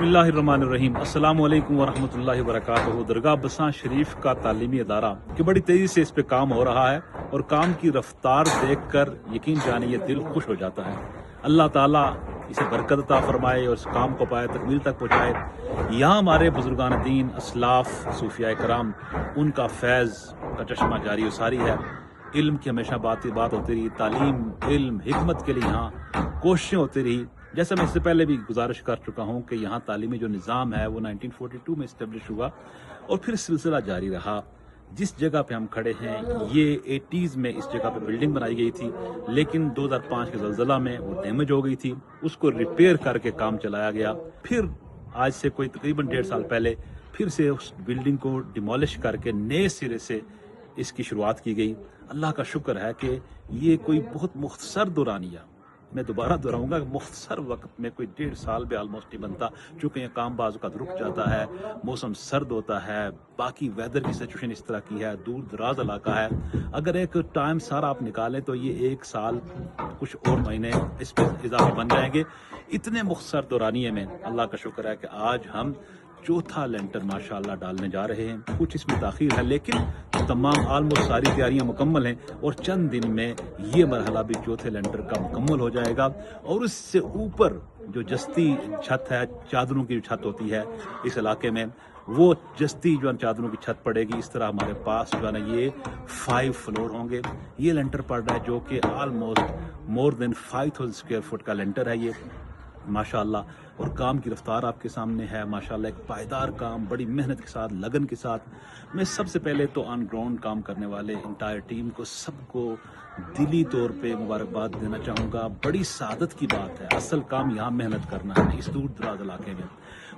बिस्मिल्लाहिर्रहमानिर्रहीम। अस्सलाम वालेकुम वरहमतुल्लाहि वबरकातुहू। दरगाह बसां शरीफ का तालीमी अदारा कि बड़ी तेज़ी से इस पे काम हो रहा है और काम की रफ्तार देखकर यकीन जानिए दिल खुश हो जाता है। अल्लाह ताला इसे बरकत अता फरमाए और इस काम को पाए तकमील तक पहुँचाए। यहाँ हमारे बुजुर्गान दीन असलाफ सूफिया कराम उनका फैज़ का चश्मा जारी सारी है। इल्म की हमेशा बात होती रही, तालीम इल्म हिकमत के लिए यहाँ कोशिशें होती रही। जैसे मैं इससे पहले भी गुजारिश कर चुका हूँ कि यहाँ तालीमी जो निज़ाम है वो 1942 में इस्टेब्लिश हुआ और फिर सिलसिला जारी रहा। जिस जगह पे हम खड़े हैं ये 80s में इस जगह पे बिल्डिंग बनाई गई थी, लेकिन 2005 के ज़लज़ला में वो डैमेज हो गई थी। उसको रिपेयर करके काम चलाया गया। फिर आज से कोई तकरीबन 1.5 साल पहले फिर से उस बिल्डिंग को डिमोलिश करके नए सिरे से इसकी शुरुआत की गई। अल्लाह का शुक्र है कि ये कोई बहुत मुख्तसर दौरानिया, मैं दोबारा दोहराऊंगा, मुख्तसर वक्त में कोई 1.5 साल भी आलमोस्ट नहीं बनता, चूँकि ये काम बाज़ का रुक जाता है, मौसम सर्द होता है, बाकी वेदर की सिचुएशन इस तरह की है, दूर दराज इलाका है। अगर एक टाइम सारा आप निकालें तो ये 1 साल कुछ और महीने इस पर इजाफी बन जाएंगे। इतने मुख्तसर दौरानिए में अल्लाह का शुक्र है कि आज हम चौथा लेंटर माशाल्लाह डालने जा रहे हैं। कुछ इसमें ताख़ीर है लेकिन तमाम आलमोस्ट सारी तैयारियां मुकम्मल हैं और चंद दिन में ये मरहला भी चौथे लेंटर का मुकम्मल हो जाएगा। और उससे ऊपर जो जस्ती छत है, चादरों की छत होती है इस इलाके में, वो जस्ती जो चादरों की छत पड़ेगी। इस तरह हमारे पास जो है ना ये 5 फ्लोर होंगे। ये लेंटर पड़ रहा है जो कि almost more than 5000 square foot का लेंटर है ये माशाल्लाह। और काम की रफ्तार आपके सामने है माशाल्लाह, एक पायदार काम, बड़ी मेहनत के साथ, लगन के साथ। मैं सबसे पहले तो ऑन ग्राउंड काम करने वाले इंटायर टीम को सबको दिली तौर पे मुबारकबाद देना चाहूँगा। बड़ी सादत की बात है, असल काम यहाँ मेहनत करना है इस दूर दराज इलाके में।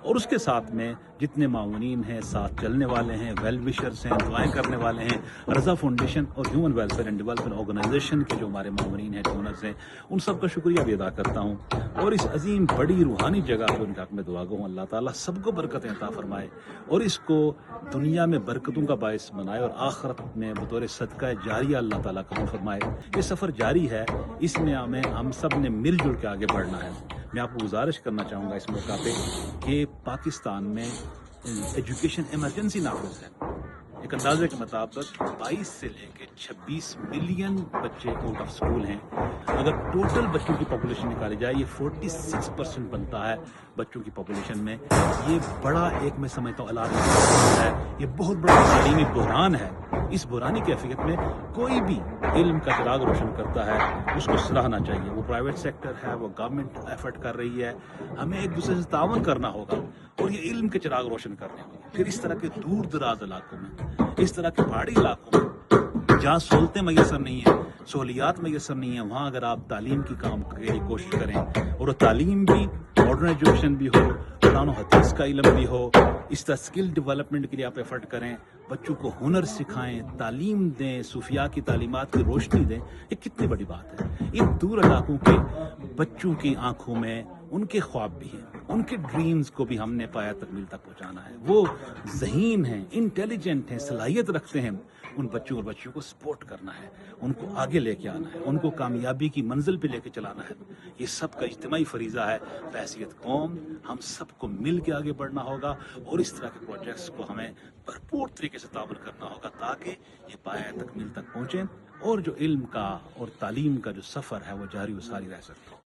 और उसके साथ में जितने माऊनीन हैं, साथ चलने वाले हैं, वेल विशर्स हैं, दुआएं करने वाले हैं, रज़ा फाउंडेशन और human welfare and development organisation के जो हमारे माऊनीन हैं, डोनर्स हैं, उन सब का शुक्रिया भी अदा करता हूँ। और इस अजीम बड़ी रूहानी जगह पर उनके हक में दुआ गो, अल्लाह ताला सबको बरकतें अता फरमाए और इसको दुनिया में बरकतों का बायस बनाए और आखिरत में बतौर सदका जारिया अल्लाह ताला कबूल फरमाए। ये सफ़र जारी है, इसमें हमें हम सब ने मिलजुल के आगे बढ़ना है। मैं आपको गुजारिश करना चाहूँगा इस मौका पे कि पाकिस्तान में एजुकेशन इमरजेंसी नाफिज है। एक अंदाजे के मुताबिक 22 से लेकर 26 मिलियन बच्चे आउट ऑफ स्कूल हैं। अगर टोटल बच्चों की पॉपुलेशन निकाली जाए ये 46% बनता है बच्चों की पॉपुलेशन में। ये बड़ा एक मैं समझता हूँ अलार्म है, ये बहुत बड़ा तालीमी बहरान है। इस बहरानी कैफियत में कोई भी इल्म का चिराग रोशन करता है उसको सराहना चाहिए। वो प्राइवेट सेक्टर है, वो गवर्नमेंट एफर्ट कर रही है, हमें एक दूसरे से तावन करना होगा और ये इल्म के चिराग रोशन करने होंगे। फिर इस तरह के दूर दराज इलाकों में, इस तरह के पहाड़ी इलाकों में जहाँ सहूलतें मैसर नहीं है, सहूलियात मैसर नहीं है, वहाँ अगर आप तालीम की काम के लिए कोशिश करें और तालीम भी मॉडर्न एजुकेशन भी हो, कुरान और हदीस का इल्म भी हो, इस तरह स्किल डेवलपमेंट के लिए आप एफर्ट करें, बच्चों को हुनर सिखाएं, तालीम दें, सूफिया की तालीमात की रोशनी दें, ये कितनी बड़ी बात है। इन दूर इलाकों के बच्चों की आंखों में उनके ख्वाब भी हैं, उनके ड्रीम्स को भी हमने पाया तकमील तक पहुंचाना है। वो ज़हीन हैं, इंटेलिजेंट हैं, सलाहियत रखते हैं। उन बच्चों और बच्चियों को सपोर्ट करना है, उनको आगे लेके आना है, उनको कामयाबी की मंजिल पे लेके चलाना है। ये सब का इज्तिमाई फरीज़ा है। बहैसियत कौम हम सबको मिल के आगे बढ़ना होगा और इस तरह के प्रोजेक्ट्स को हमें भरपूर तरीके से ताबड़ करना होगा ताकि ये पाया तकमील तक पहुँचें और जो इल्म का और तालीम का जो सफ़र है वो जारी व सारी रह सकता हो।